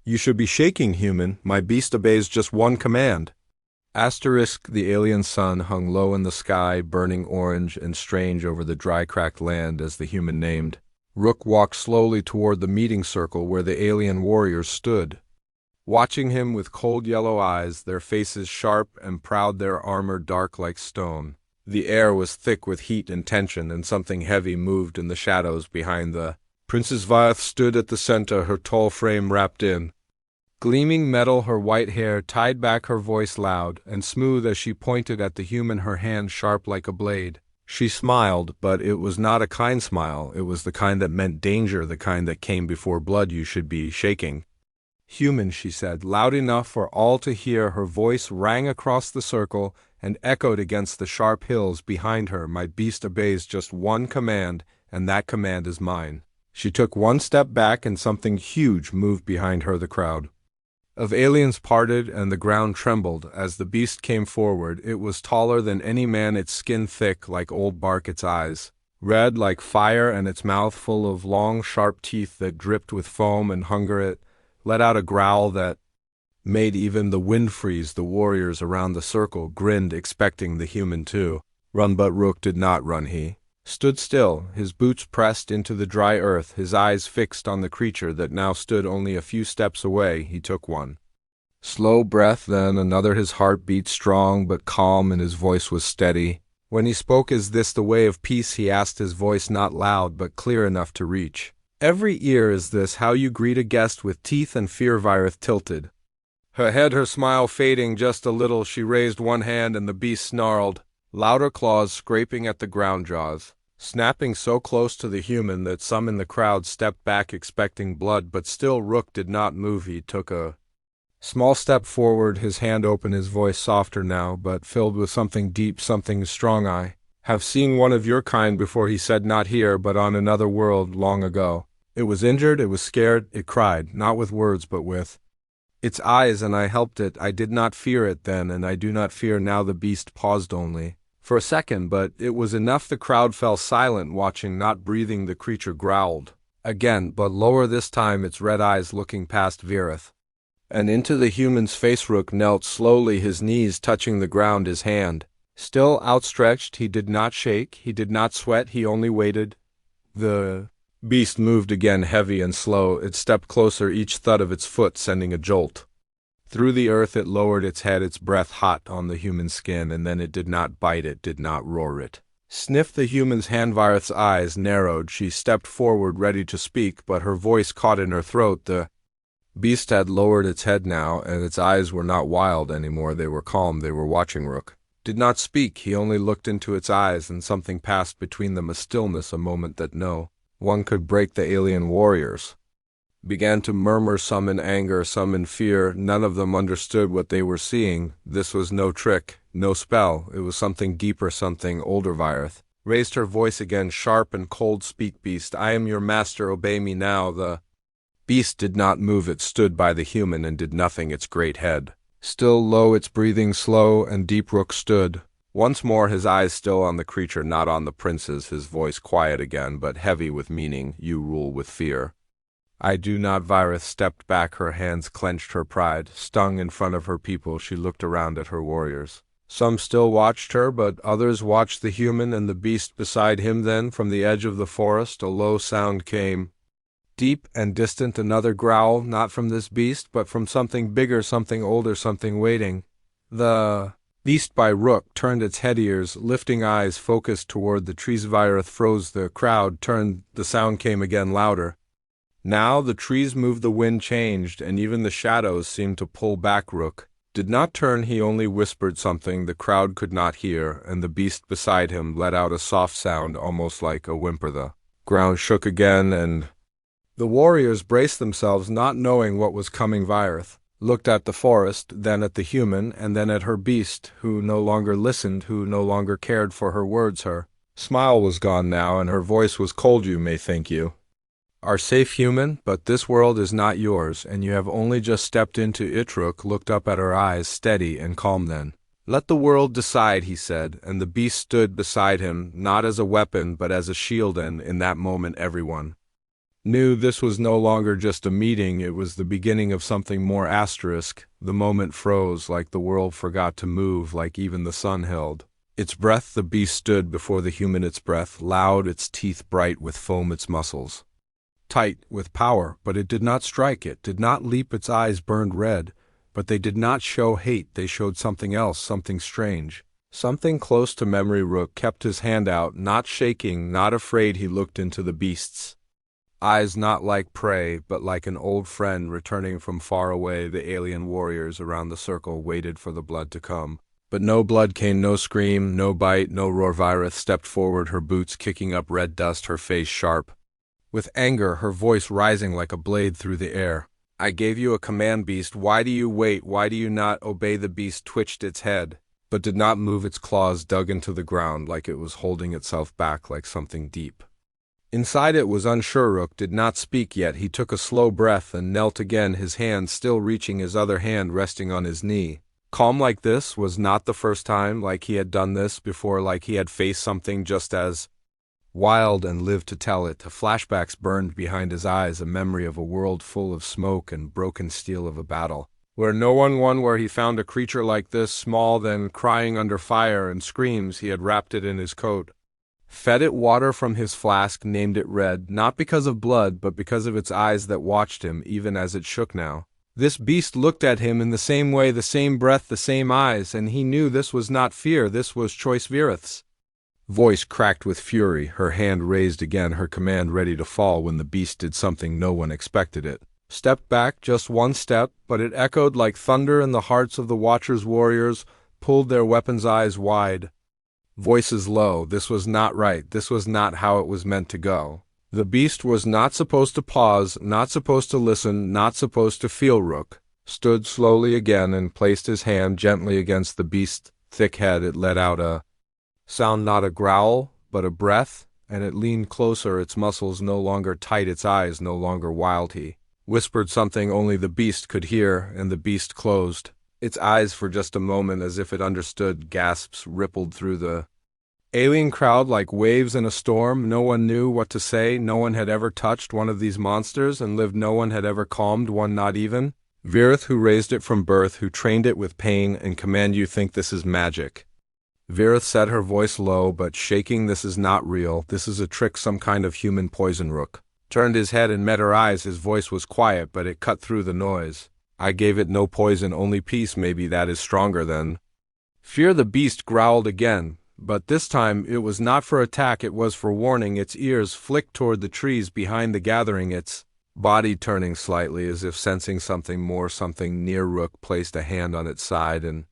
You should be shaking, human. My beast obeys just one command. Asterisk, the alien sun hung low in the sky, burning orange and strange over the dry, cracked land as the human named. Rook walked slowly toward the meeting circle where the alien warriors stood, watching him with cold yellow eyes, their faces sharp and proud, their armor dark like stone. The air was thick with heat and tension, and something heavy moved in the shadows behind the Princess Vyeth stood at the center, her tall frame wrapped in gleaming metal, her white hair tied back, her voice loud and smooth as she pointed at the human, her hand sharp like a blade. She smiled, but it was not a kind smile. It was the kind that meant danger, the kind that came before blood. You should be shaking. Human, she said, loud enough for all to hear. Her voice rang across the circle and echoed against the sharp hills behind her. My beast obeys just one command, and that command is mine. She took one step back, and something huge moved behind her. The crowd of aliens parted, and the ground trembled as the beast came forward. It was taller than any man, its skin thick like old bark, its eyes red like fire, and its mouth full of long, sharp teeth that dripped with foam and hunger. It let out a growl that made even the wind freeze. The warriors around the circle grinned, expecting the human to run, but Rook did not run. He stood still, his boots pressed into the dry earth, his eyes fixed on the creature that now stood only a few steps away. He took one slow breath, then another. His heart beat strong but calm, and his voice was steady. When he spoke, "Is this the way of peace?" he asked, his voice not loud but clear enough to reach every ear. "Is this how you greet a guest with teeth and fear?" Virith tilted her head, her smile fading just a little. She raised one hand, and the beast snarled, louder claws scraping at the ground, jaws snapping so close to the human that some in the crowd stepped back expecting blood, but still Rook did not move. He took a small step forward, his hand open, his voice softer now, but filled with something deep, something strong. "I have seen one of your kind before," he said, "not here, but on another world, long ago. It was injured, it was scared, it cried, not with words but with its eyes, and I helped it. I did not fear it then, and I do not fear now." The beast paused only for a second, but it was enough. The crowd fell silent, watching, not breathing. The creature growled again, but lower this time, its red eyes looking past Virith and into the human's face. Rook knelt slowly, his knees touching the ground, his hand still outstretched. He did not shake, he did not sweat, he only waited. The beast moved again, heavy and slow. It stepped closer, each thud of its foot sending a jolt through the earth. It lowered its head, its breath hot on the human skin, and then it did not bite, it did not roar, it sniffed the human's hand. Virith's eyes narrowed. She stepped forward, ready to speak, but her voice caught in her throat. The beast had lowered its head now, and its eyes were not wild anymore. They were calm, they were watching. Rook did not speak, he only looked into its eyes, and something passed between them, a stillness, a moment that no one could break. The alien warriors began to murmur, some in anger, some in fear. None of them understood what they were seeing. This was no trick, no spell. It was something deeper, something older. Virith raised her voice again, sharp and cold. "Speak, beast. I am your master. Obey me now." The beast did not move. It stood by the human and did nothing, its great head still low, its breathing slow and deep. Rook stood once more, his eyes still on the creature, not on the princes, his voice quiet again, but heavy with meaning. "You rule with fear." "I do not." Virith stepped back, her hands clenched, her pride stung in front of her people. She looked around at her warriors. Some still watched her, but others watched the human and the beast beside him. Then, from the edge of the forest, a low sound came, deep and distant, another growl, not from this beast, but from something bigger, something older, something waiting. The beast by Rook turned its head, ears lifting, eyes focused toward the trees. Virith froze. The crowd turned. The sound came again, louder. Now the trees moved, the wind changed, and even the shadows seemed to pull back. Rook did not turn, he only whispered something the crowd could not hear, and the beast beside him let out a soft sound, almost like a whimper. The ground shook again, and the warriors braced themselves, not knowing what was coming. Virith looked at the forest, then at the human, and then at her beast, who no longer listened, who no longer cared for her words. Her smile was gone now, and her voice was cold. "You may think you are safe, human, but this world is not yours, and you have only just stepped into it." Rook looked up at her, eyes steady and calm. "Then let the world decide," he said, and the beast stood beside him, not as a weapon, but as a shield, and in that moment everyone knew this was no longer just a meeting, it was the beginning of something more asterisk. The moment froze, like the world forgot to move, like even the sun held its breath. The beast stood before the human, its breath loud, its teeth bright with foam, its muscles tight with power, but it did not strike, it did not leap, its eyes burned red, but they did not show hate, they showed something else, something strange, something close to memory. Rook kept his hand out, not shaking, not afraid. He looked into the beast's eyes, not like prey, but like an old friend returning from far away. The alien warriors around the circle waited for the blood to come. But no blood came, no scream, no bite, no roar. Virith stepped forward, her boots kicking up red dust, her face sharp with anger, her voice rising like a blade through the air. I gave you a command, beast. Why do you wait? Why do you not obey? The beast twitched its head, but did not move. Its claws dug into the ground like it was holding itself back, like something deep inside it was unsure. Rook did not speak yet. He took a slow breath and knelt again, his hand still reaching, his other hand resting on his knee. Calm like this was not the first time, like he had done this before, like he had faced something just as wild and lived to tell it. Flashbacks burned behind his eyes, a memory of a world full of smoke and broken steel, of a battle where no one won, where he found a creature like this, small then crying under fire and screams. He had wrapped it in his coat, fed it water from his flask, named it Red, not because of blood, but because of its eyes that watched him, even as it shook now. This beast looked at him in the same way, the same breath, the same eyes, and he knew this was not fear, this was choice. Virith's voice cracked with fury, her hand raised again, her command ready to fall, when the beast did something no one expected. It stepped back just one step, but it echoed like thunder in the hearts of the watchers. Warriors pulled their weapons, eyes wide, voices low. This was not right, this was not how it was meant to go. The beast was not supposed to pause, not supposed to listen, not supposed to feel. Rook stood slowly again and placed his hand gently against the beast's thick head. It let out a sound, not a growl, but a breath, and it leaned closer, its muscles no longer tight, its eyes no longer wild. He whispered something only the beast could hear, and the beast closed its eyes for just a moment, as if it understood. Gasps rippled through the alien crowd like waves in a storm. No one knew what to say. No one had ever touched one of these monsters and lived. No one had ever calmed one, not even Virith, who raised it from birth, who trained it with pain and command. You think this is magic? Virith said, her voice low but shaking. This is not real. This is a trick, some kind of human poison. Rook turned his head and met her eyes. His voice was quiet, but it cut through the noise. I gave it no poison, only peace. Maybe that is stronger than fear. The beast growled again, but this time it was not for attack, it was for warning. Its ears flicked toward the trees behind the gathering, its body turning slightly as if sensing something more, something near. Rook placed a hand on its side and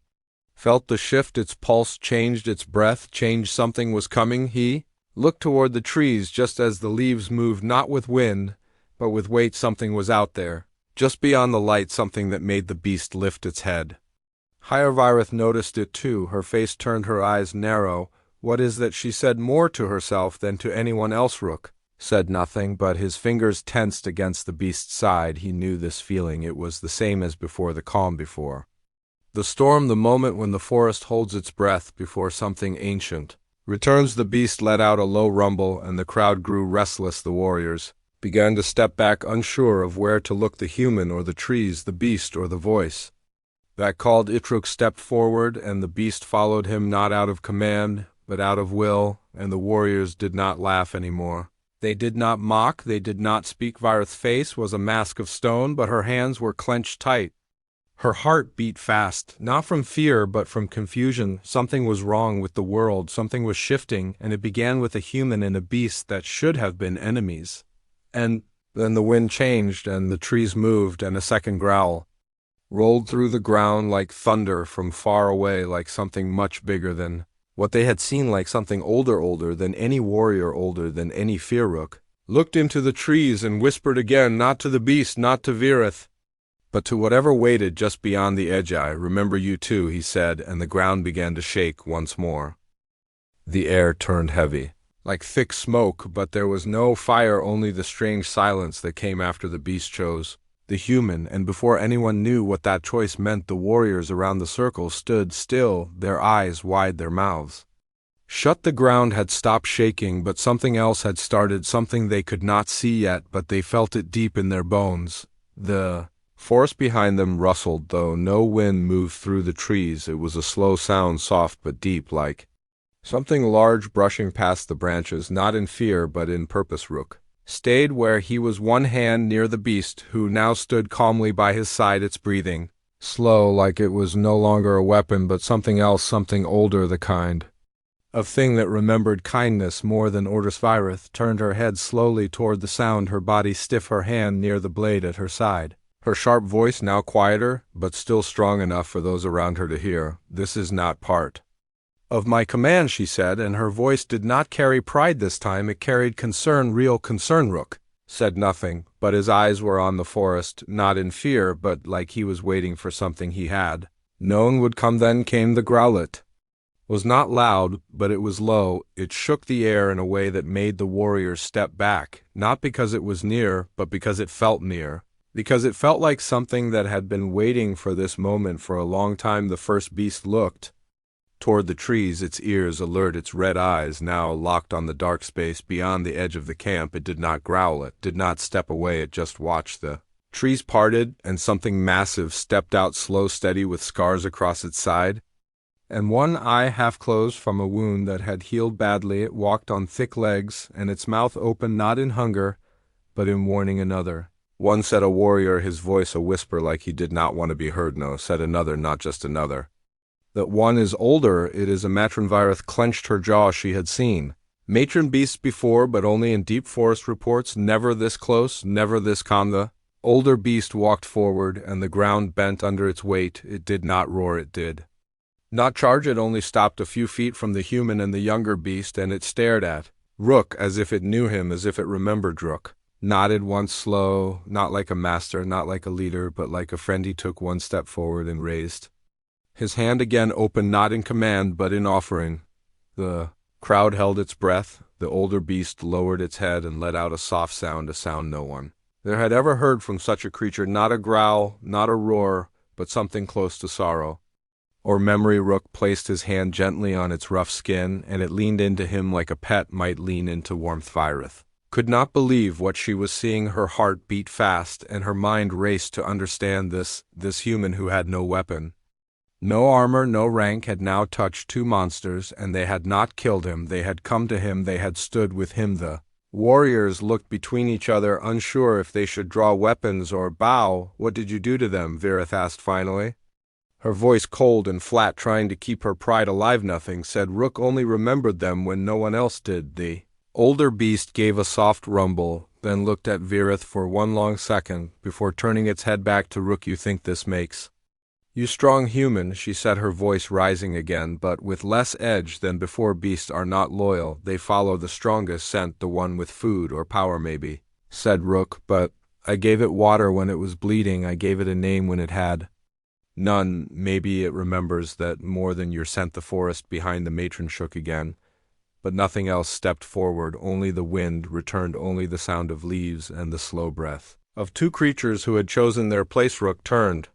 felt the shift. Its pulse changed, its breath changed. Something was coming. He looked toward the trees just as the leaves moved, not with wind, but with weight. Something was out there, just beyond the light, something that made the beast lift its head higher. Virith noticed it too. Her face turned, her eyes narrow. What is that? She said, more to herself than to anyone else. Rook said nothing, but his fingers tensed against the beast's side. He knew this feeling. It was the same as before, the calm before the storm, the moment when the forest holds its breath before something ancient returns. The beast let out a low rumble, and the crowd grew restless. The warriors began to step back, unsure of where to look, the human or the trees, the beast or the voice that called. Rook stepped forward, and the beast followed him, not out of command, but out of will, and the warriors did not laugh anymore. They did not mock, they did not speak. Virith's face was a mask of stone, but her hands were clenched tight. Her heart beat fast, not from fear, but from confusion. Something was wrong with the world, something was shifting, and it began with a human and a beast that should have been enemies. And then the wind changed, and the trees moved, and a second growl rolled through the ground like thunder from far away, like something much bigger than what they had seen, like something older than any warrior, older than any fear. Rook looked into the trees and whispered again, not to the beast, not to Virith, but to whatever waited just beyond the edge. I remember you too, he said, and the ground began to shake once more. The air turned heavy, like thick smoke, but there was no fire, only the strange silence that came after. The beast chose the human, and before anyone knew what that choice meant, the warriors around the circle stood still, their eyes wide, their mouths Shut the ground had stopped shaking, but something else had started, something they could not see yet, but they felt it deep in their bones. The forest behind them rustled, though no wind moved through the trees. It was a slow sound, soft but deep, like something large brushing past the branches, not in fear but in purpose. Rook stayed where he was, one hand near the beast, who now stood calmly by his side, its breathing slow, like it was no longer a weapon but something else, something older, the kind of thing that remembered kindness more than orders. Virith turned her head slowly toward the sound, her body stiff, her hand near the blade at her side. Her sharp voice now quieter, but still strong enough for those around her to hear. "This is not part of my command," she said, and her voice did not carry pride this time. It carried concern, real concern. Rook said nothing, but his eyes were on the forest, not in fear, but like he was waiting for something he had known would come. Then came the growl. It was not loud, but it was low. It shook the air in a way that made the warriors step back, not because it was near, but because it felt near. Because it felt like something that had been waiting for this moment for a long time. The first beast looked toward the trees, its ears alert, its red eyes now locked on the dark space beyond the edge of the camp. It did not growl, it did not step away, it just watched. The trees parted, and something massive stepped out, slow, steady, with scars across its side, and one eye half closed from a wound that had healed badly. It walked on thick legs, and its mouth open, not in hunger, but in warning. "Another one," said a warrior, his voice a whisper like he did not want to be heard. "No," said another, "not just another. That one is older. It is a matron." Virith clenched her jaw. She had seen matron beasts before, but only in deep forest reports. Never this close, never this calm. The older beast walked forward, and the ground bent under its weight. It did not roar, it did not charge, it only stopped a few feet from the human and the younger beast, and it stared at Rook as if it knew him, as if it remembered. Rook nodded once, slow, not like a master, not like a leader, but like a friend. He took one step forward and raised his hand again, open, not in command, but in offering. The crowd held its breath. The older beast lowered its head and let out a soft sound, a sound no one there had ever heard from such a creature. Not a growl, not a roar, but something close to sorrow or memory. Rook placed his hand gently on its rough skin, and it leaned into him like a pet might lean into warmth. Virith could not believe what she was seeing. Her heart beat fast, and her mind raced to understand this human who had no weapon, no armor, no rank, had now touched two monsters, and they had not killed him. They had come to him. They had stood with him. The warriors looked between each other, unsure if they should draw weapons or bow. "What did you do to them?" Virith asked finally, her voice cold and flat, trying to keep her pride alive. "Nothing," said Rook, "only remembered them when no one else did." The older beast gave a soft rumble, then looked at Virith for one long second before turning its head back to Rook. "You think this makes you strong human," she said, her voice rising again, but with less edge than before. "Beasts are not loyal. They follow the strongest scent, the one with food or power." "Maybe," said Rook, "but I gave it water when it was bleeding. I gave it a name when it had none. Maybe it remembers that more than your scent." The forest behind the matron shook again, but nothing else stepped forward. Only the wind returned, only the sound of leaves and the slow breath of two creatures who had chosen their place. Rook turned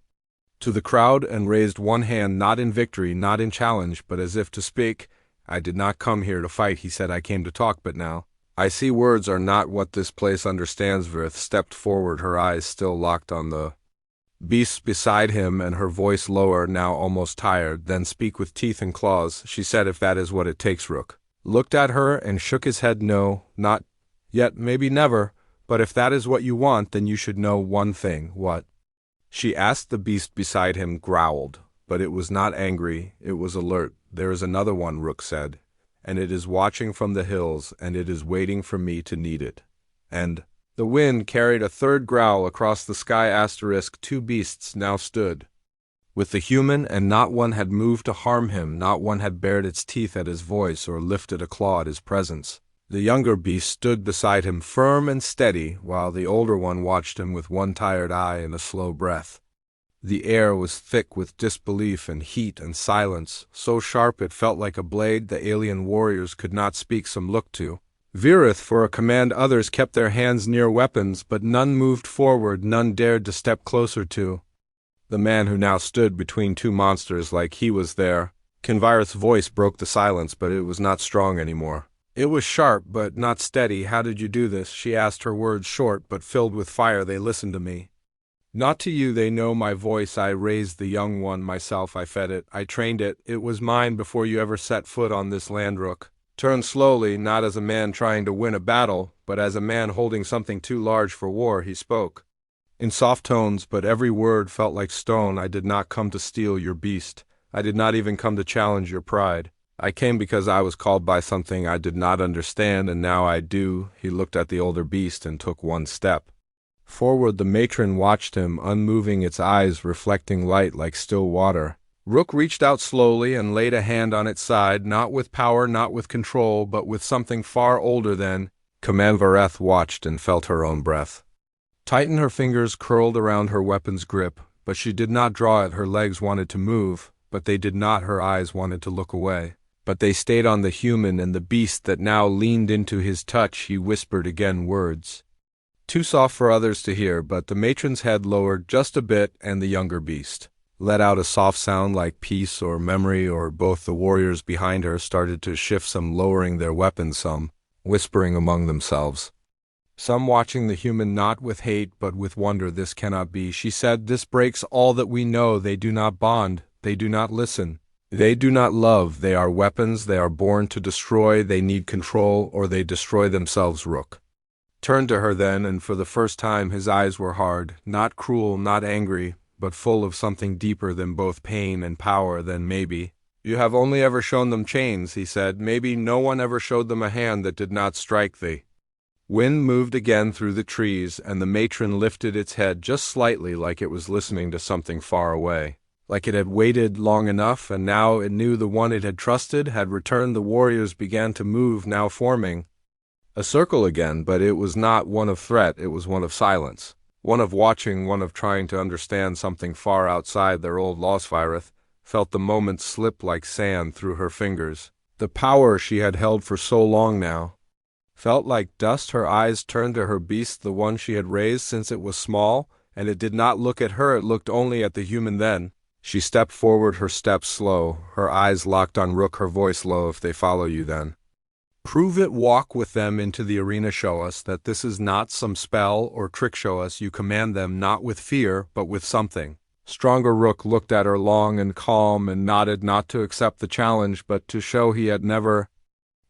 to the crowd and raised one hand, not in victory, not in challenge, but as if to speak. "I did not come here to fight," he said. "I came to talk, but now I see words are not what this place understands." Virith stepped forward, her eyes still locked on the beasts beside him, and her voice lower, now almost tired. "Then speak with teeth and claws," she said, "if that is what it takes." Rook looked at her and shook his head. "No, not yet, maybe never, but if that is what you want, then you should know one thing." "What?" she asked. The beast beside him growled, but it was not angry, it was alert. "There is another one," Rook said, "and it is watching from the hills, and it is waiting for me to need it." And the wind carried a third growl across the sky. Two beasts now stood with the human, and not one had moved to harm him, not one had bared its teeth at his voice or lifted a claw at his presence. The younger beast stood beside him, firm and steady, while the older one watched him with one tired eye and a slow breath. The air was thick with disbelief and heat and silence, so sharp it felt like a blade. The alien warriors could not speak. Some looked to Virith for a command. Others kept their hands near weapons, but none moved forward, none dared to step closer to the man who now stood between two monsters like he was there. Kinvirith's voice broke the silence, but it was not strong anymore. It was sharp, but not steady. How did you do this? She asked, her words short, but filled with fire. They listened to me. Not to you, they know my voice. I raised the young one myself. I fed it. I trained it. It was mine before you ever set foot on this land, Rook. Turn slowly, not as a man trying to win a battle, but as a man holding something too large for war, he spoke. In soft tones, but every word felt like stone. I did not come to steal your beast. I did not even come to challenge your pride. I came because I was called by something I did not understand, and now I do. He looked at the older beast and took one step. Forward, the matron watched him, unmoving, its eyes reflecting light like still water. Rook reached out slowly and laid a hand on its side, not with power, not with control, but with something far older than. Kinvirith watched and felt her own breath. Tighten, her fingers curled around her weapon's grip, but she did not draw it. Her legs wanted to move, but they did not. Her eyes wanted to look away, but they stayed on the human and the beast that now leaned into his touch. He whispered again, words too soft for others to hear, but the matron's head lowered just a bit, and the younger beast let out a soft sound like peace or memory or both. The warriors behind her started to shift, some lowering their weapons, some whispering among themselves, some watching the human not with hate but with wonder. This cannot be, she said. This breaks all that we know. They do not bond. They do not listen. They do not love. They are weapons. They are born to destroy. They need control, or they destroy themselves. Rook turned to her then, and for the first time his eyes were hard, not cruel, not angry, but full of something deeper than both pain and power. Then maybe you have only ever shown them chains, he said. Maybe no one ever showed them a hand that did not strike thee. Wind moved again through the trees, and the matron lifted its head just slightly, like it was listening to something far away, like it had waited long enough, and now it knew the one it had trusted had returned. The warriors began to move, now forming a circle again, but it was not one of threat. It was one of silence, one of watching, one of trying to understand something far outside their old laws. Kinvirith felt the moment slip like sand through her fingers. The power she had held for so long now felt like dust. Her eyes turned to her beast, the one she had raised since it was small, and it did not look at her. It looked only at the human. Then she stepped forward, her steps slow, her eyes locked on Rook, her voice low. If they follow you, then prove it. Walk with them into the arena. Show us that this is not some spell or trick. Show us you command them, not with fear, but with something stronger. Rook looked at her long and calm and nodded, not to accept the challenge, but to show he had never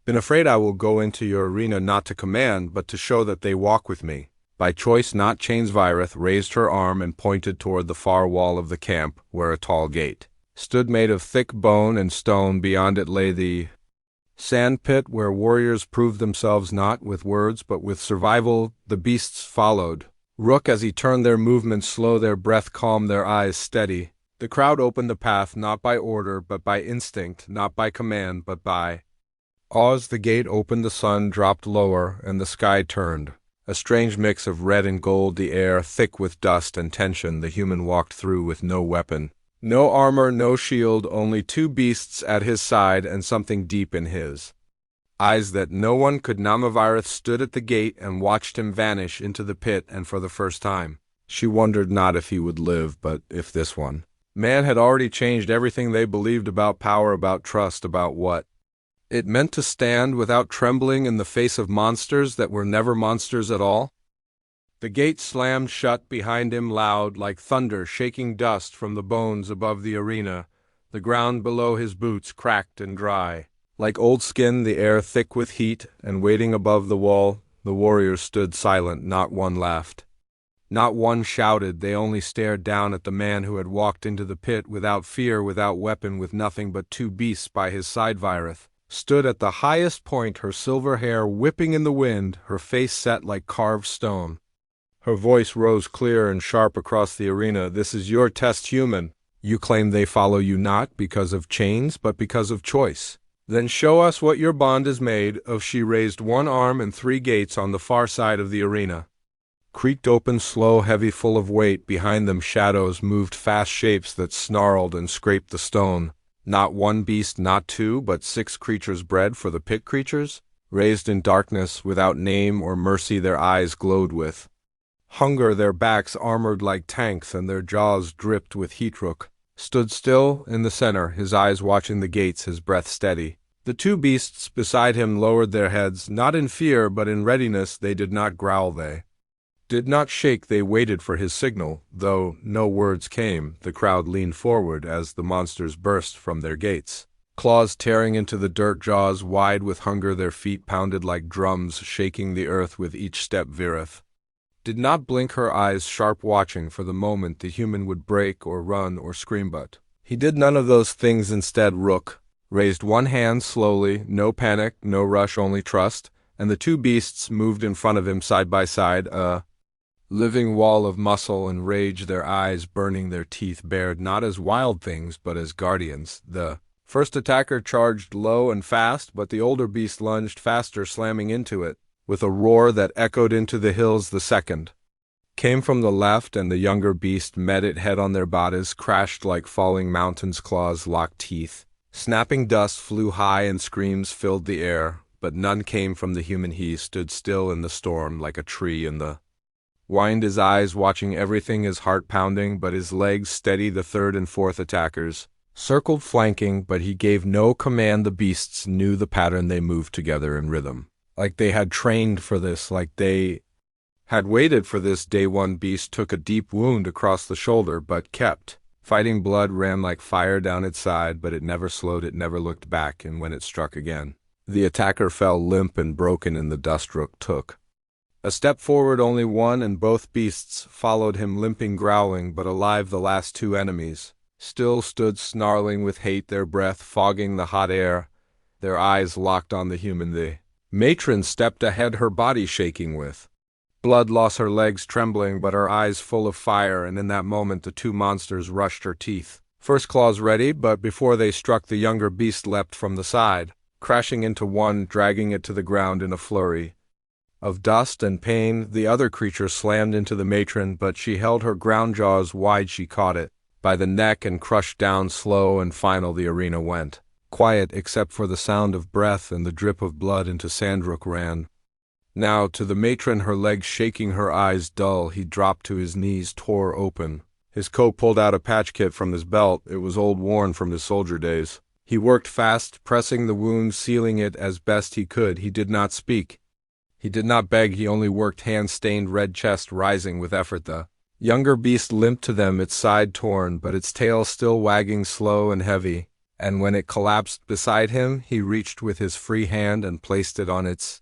been afraid. I will go into your arena not to command, but to show that they walk with me by choice, not chains. Kinvirith raised her arm and pointed toward the far wall of the camp, where a tall gate stood made of thick bone and stone. Beyond it lay the sand pit, where warriors proved themselves not with words but with survival. The beasts followed Rook as he turned, their movements slow, their breath calm, their eyes steady. The crowd opened the path, not by order but by instinct, not by command but by awe. As the gate opened, the sun dropped lower and the sky turned a strange mix of red and gold, the air thick with dust and tension. The human walked through with no weapon, no armor, no shield, only two beasts at his side and something deep in his eyes that no one could. Kinvirith stood at the gate and watched him vanish into the pit, and for the first time she wondered not if he would live, but if this one man had already changed everything they believed about power, about trust, about what it meant to stand without trembling in the face of monsters that were never monsters at all. The gate slammed shut behind him, loud like thunder, shaking dust from the bones above the arena. The ground below his boots cracked and dry like old skin, the air thick with heat, and waiting above the wall, the warriors stood silent. Not one laughed, not one shouted. They only stared down at the man who had walked into the pit without fear, without weapon, with nothing but two beasts by his side. Kinvirith stood at the highest point, her silver hair whipping in the wind, her face set like carved stone. Her voice rose clear and sharp across the arena. This is your test, human. You claim they follow you not because of chains, but because of choice. Then show us what your bond is made of. She raised one arm, and three gates on the far side of the arena creaked open, slow, heavy, full of weight. Behind them shadows moved, fast shapes that snarled and scraped the stone. Not one beast, not two, but 6 creatures bred for the pit, creatures raised in darkness, without name or mercy. Their eyes glowed with hunger, their backs armored like tanks, and their jaws dripped with heat. Rook stood still in the center, his eyes watching the gates, his breath steady. The two beasts beside him lowered their heads, not in fear but in readiness. They did not growl, they did not shake, they waited for his signal. Though no words came, the crowd leaned forward as the monsters burst from their gates. Claws tearing into the dirt, jaws wide with hunger, their feet pounded like drums, shaking the earth with each step. Virith did not blink, her eyes sharp, watching for the moment the human would break or run or scream, but he did none of those things. Instead, Rook raised one hand slowly, no panic, no rush, only trust, and the two beasts moved in front of him side by side, a living wall of muscle and rage, their eyes burning, their teeth bared, not as wild things but as guardians. The first attacker charged low and fast, but the older beast lunged faster, slamming into it with a roar that echoed into the hills. The second came from the left, and the younger beast met it head on. Their bodies crashed like falling mountains, claws locked teeth. Snapping dust flew high and screams filled the air, but none came from the human. He stood still in the storm like a tree in the wind, his eyes watching everything, his heart pounding, but his legs steady. The third and fourth attackers circled, flanking, but he gave no command. The beasts knew the pattern. They moved together in rhythm, like they had trained for this, like they had waited for this day. One beast took a deep wound across the shoulder, but kept fighting. Blood ran like fire down its side, but it never slowed, it never looked back, and when it struck again, the attacker fell limp and broken in the dust. Rook took a step forward, only one, and both beasts followed him, limping, growling, but alive. The last two enemies still stood, snarling with hate, their breath fogging the hot air, their eyes locked on the human. The matron stepped ahead, her body shaking with blood loss, her legs trembling, but her eyes full of fire, and in that moment the two monsters rushed, her teeth first claws ready, but before they struck, the younger beast leapt from the side, crashing into one, dragging it to the ground in a flurry of dust and pain. The other creature slammed into the matron, but she held her ground, jaws wide. She caught it by the neck and crushed down. Slow and final, the arena went quiet except for the sound of breath and the drip of blood into sand. Rook ran now to the matron, her legs shaking, her eyes dull. He dropped to his knees, tore open his coat, pulled out a patch kit from his belt. It was old, worn from his soldier days. He worked fast, pressing the wound, sealing it as best he could. He did not speak, he did not beg, he only worked, hand-stained red chest rising with effort. The younger beast limped to them, its side torn, but its tail still wagging slow and heavy, and when it collapsed beside him, he reached with his free hand and placed it on its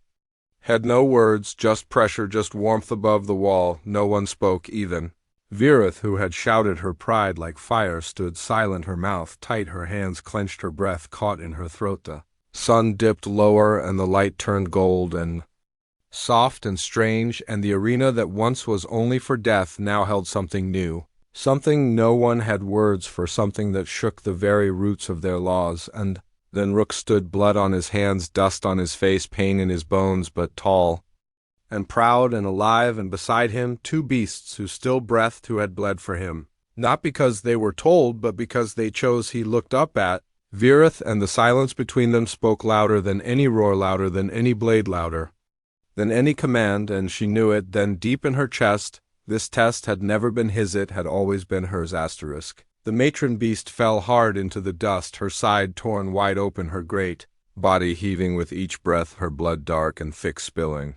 head. No words, just pressure, just warmth above the wall. No one spoke, even Virith, who had shouted, her pride like fire, stood silent, her mouth tight, her hands clenched, her breath caught in her throat. The sun dipped lower, and the light turned gold and soft and strange, and the arena that once was only for death now held something new, something no one had words for, something that shook the very roots of their laws. And then Rook stood, blood on his hands, dust on his face, pain in his bones, but tall and proud and alive, and beside him two beasts who still breathed, who had bled for him, not because they were told, but because they chose. He looked up at Virith, and the silence between them spoke louder than any roar, louder than any blade, louder than any command, and she knew it then deep in her chest. This test had never been his, it had always been hers. The matron beast fell hard into the dust, her side torn wide open, her great body heaving with each breath, her blood dark and thick spilling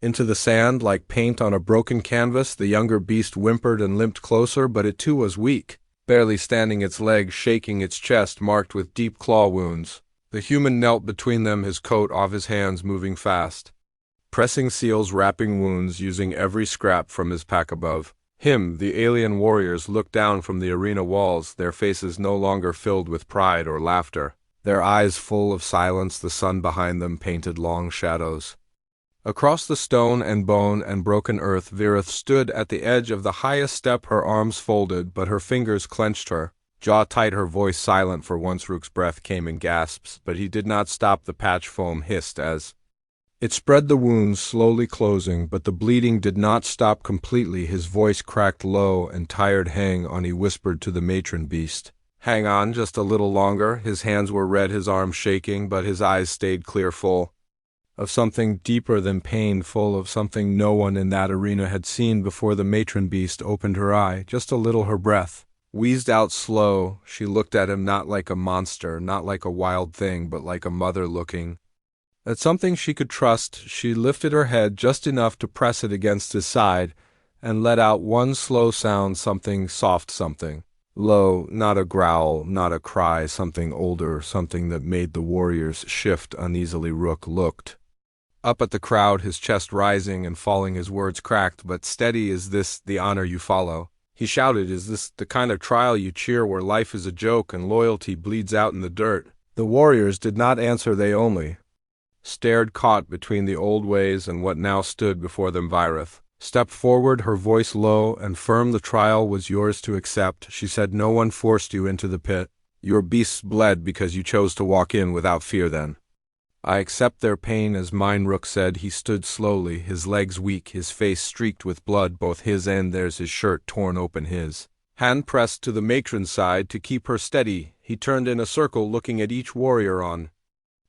into the sand like paint on a broken canvas. The younger beast whimpered and limped closer, but it too was weak, barely standing, its legs shaking, its chest marked with deep claw wounds. The human knelt between them, his coat off his hands, moving fast, pressing seals, wrapping wounds, using every scrap from his pack above him. The alien warriors looked down from the arena walls, their faces no longer filled with pride or laughter, their eyes full of silence. The sun behind them painted long shadows across the stone and bone and broken earth. Virith stood at the edge of the highest step, her arms folded, but her fingers clenched, her jaw tight, her voice silent. For once Rook's breath came in gasps, but he did not stop. The patch foam hissed as it spread, the wounds slowly closing, but the bleeding did not stop completely. His voice cracked low and tired. Hang on, he whispered to the matron beast. Hang on, just a little longer. His hands were red, his arms shaking, but his eyes stayed clear, full of something deeper than pain, full of something no one in that arena had seen before. The matron beast opened her eye, just a little, her breath Wheezed out slow, she looked at him not like a monster, not like a wild thing, but like a mother looking at something she could trust. She lifted her head just enough to press it against his side and let out one slow sound, something soft, something low, not a growl, not a cry, something older, something that made the warriors shift uneasily. Rook looked up at the crowd, his chest rising and falling, his words cracked but steady. Is this the honor you follow? He shouted. Is this the kind of trial you cheer, where life is a joke and loyalty bleeds out in the dirt? The warriors did not answer. They only stared, caught between the old ways and what now stood before them. Virith stepped forward, her voice low and firm. The trial was yours to accept, she said. No one forced you into the pit. Your beasts bled because you chose to walk in without fear then. I accept their pain as mine, Rook said. He stood slowly, his legs weak, his face streaked with blood, both his and theirs, his shirt torn open, his hand pressed to the matron's side to keep her steady. He turned in a circle, looking at each warrior on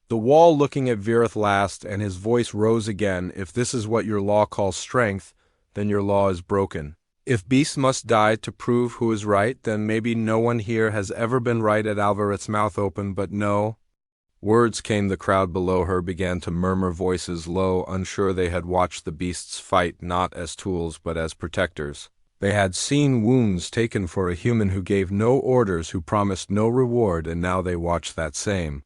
the wall, looking at Virith last, and his voice rose again. If this is what your law calls strength, then your law is broken. If beasts must die to prove who is right, then maybe no one here has ever been right. At Alvarith's mouth open, but no words came. The crowd below her began to murmur, voices low, unsure. They had watched the beasts fight, not as tools but as protectors. They had seen wounds taken for a human who gave no orders, who promised no reward, and now they watched that same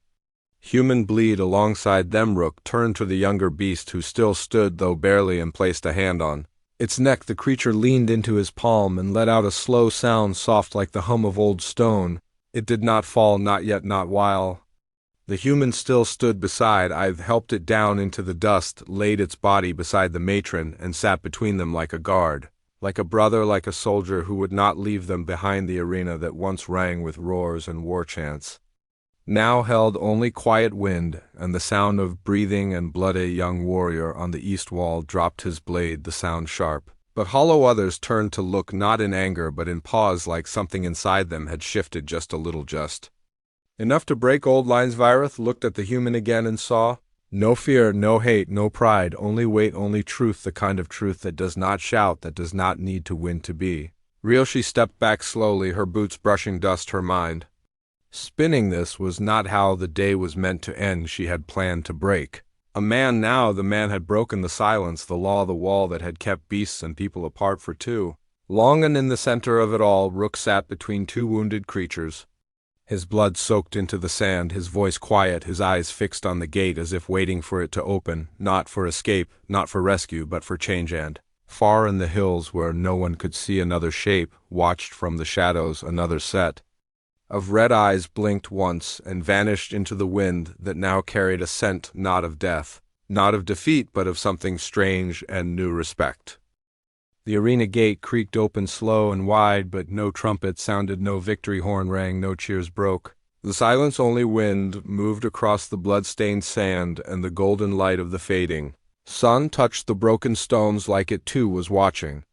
human bleed alongside them. Rook turned to the younger beast, who still stood, though barely, and placed a hand on its neck. The creature leaned into his palm and let out a slow sound, soft like the hum of old stone. It did not fall, not yet, not while the human still stood beside. I've helped it down into the dust, laid its body beside the matron, and sat between them like a guard, like a brother, like a soldier who would not leave them behind. The arena that once rang with roars and war chants now held only quiet wind and the sound of breathing and blood. A young warrior on the east wall dropped his blade, the sound sharp but hollow. Others turned to look, not in anger but in pause, like something inside them had shifted just a little, just enough to break old lines. Virith looked at the human again and saw no fear, no hate, no pride, only weight, only truth, the kind of truth that does not shout, that does not need to win to be real. She stepped back slowly, her boots brushing dust, her mind spinning. This was not how the day was meant to end. She had planned to break a man now. The man had broken the silence, the law, the wall that had kept beasts and people apart for too long. And in the center of it all, Rook sat between two wounded creatures, his blood soaked into the sand, his voice quiet, his eyes fixed on the gate as if waiting for it to open, not for escape, not for rescue, but for change. And far in the hills, where no one could see, another shape watched from the shadows. Another set of red eyes blinked once and vanished into the wind that now carried a scent, not of death, not of defeat, but of something strange and new, respect. The arena gate creaked open slow and wide, but no trumpet sounded, no victory horn rang, no cheers broke the silence. Only wind moved across the blood-stained sand, and the golden light of the fading sun touched the broken stones, like it too was watching.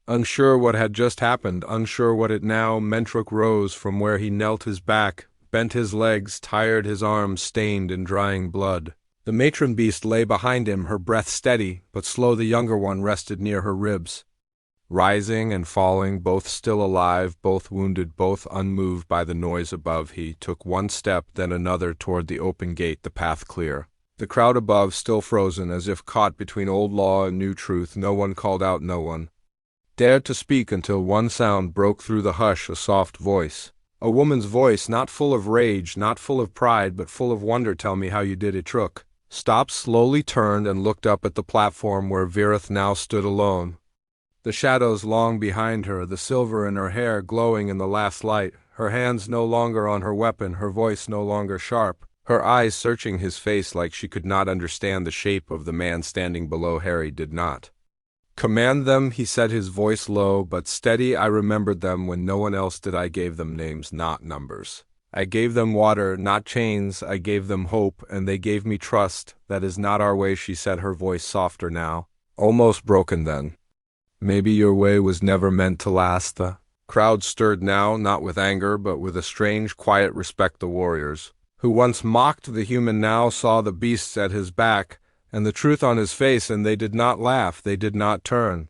Unsure what had just happened, unsure what it now meant, Rook rose from where he knelt, his back bent, his legs tired, his arms stained in drying blood. The matron beast lay behind him, her breath steady but slow. The younger one rested near her ribs, rising and falling, both still alive, both wounded, both unmoved by the noise above. He took one step, then another, toward the open gate, the path clear. The crowd above still frozen, as if caught between old law and new truth. No one called out, no one dared to speak, until one sound broke through the hush, a soft voice. A woman's voice, not full of rage, not full of pride, but full of wonder. Tell me how you did it. Rook stopped, slowly turned, and looked up at the platform where Virith now stood alone. The shadows long behind her, the silver in her hair glowing in the last light, her hands no longer on her weapon, her voice no longer sharp, her eyes searching his face like she could not understand the shape of the man standing below. Harry did not command them, he said, his voice low but steady. I remembered them when no one else did. I gave them names, not numbers. I gave them water, not chains. I gave them hope, and they gave me trust. That is not our way, she said, her voice softer now, almost broken then. Maybe your way was never meant to last. The crowd stirred now, not with anger, but with a strange, quiet respect. The warriors, who once mocked the human, now saw the beasts at his back, and the truth on his face, and they did not laugh, they did not turn.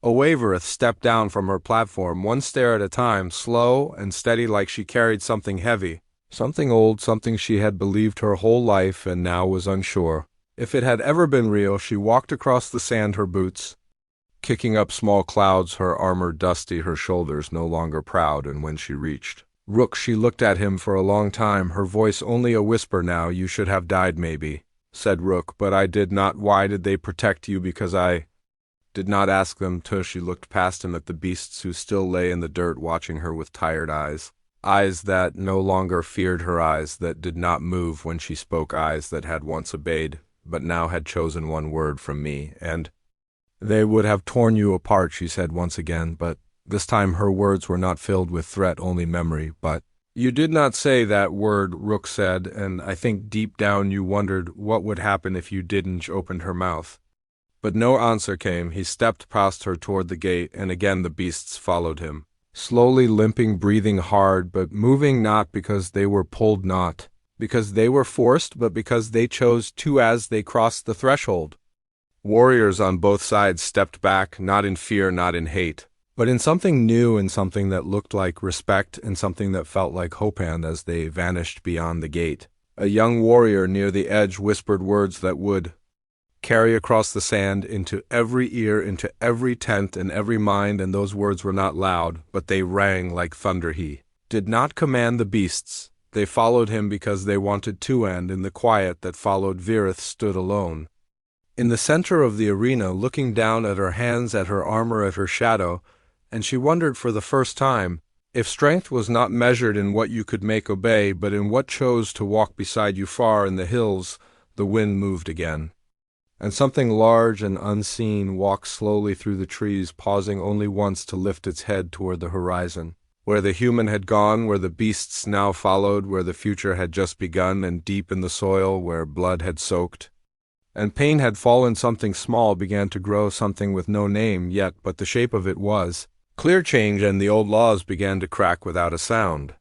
A wavereth stepped down from her platform, one stair at a time, slow and steady like she carried something heavy, something old, something she had believed her whole life and now was unsure. If it had ever been real, she walked across the sand, her boots kicking up small clouds, her armor dusty, her shoulders no longer proud, and when she reached Rook, she looked at him for a long time, her voice only a whisper now. "You should have died, maybe," said Rook, "but I did not. Why did they protect you? Because I did not ask them to." She looked past him at the beasts who still lay in the dirt, watching her with tired eyes. Eyes that no longer feared her, eyes that did not move when she spoke, eyes that had once obeyed, but now had chosen one word from me, and "They would have torn you apart," she said once again, but this time her words were not filled with threat, only memory. "But you did not say that word," Rook said, "and I think deep down you wondered what would happen if you didn't." She opened her mouth, but no answer came. He stepped past her toward the gate, and again the beasts followed him, slowly, limping, breathing hard, but moving, not because they were pulled, not because they were forced, but because they chose to as they crossed the threshold. Warriors on both sides stepped back, not in fear, not in hate, but in something new, in something that looked like respect, in something that felt like hope. And as they vanished beyond the gate, a young warrior near the edge whispered words that would carry across the sand into every ear, into every tent and every mind, and those words were not loud, but they rang like thunder. He did not command the beasts. They followed him because they wanted to, and in the quiet that followed, Virith stood alone in the center of the arena, looking down at her hands, at her armor, at her shadow, and she wondered for the first time if strength was not measured in what you could make obey, but in what chose to walk beside you. Far in the hills the wind moved again, and something large and unseen walked slowly through the trees, pausing only once to lift its head toward the horizon, where the human had gone, where the beasts now followed, where the future had just begun, and deep in the soil where blood had soaked and pain had fallen, something small began to grow, something with no name yet, but the shape of it was clear change, and the old laws began to crack without a sound.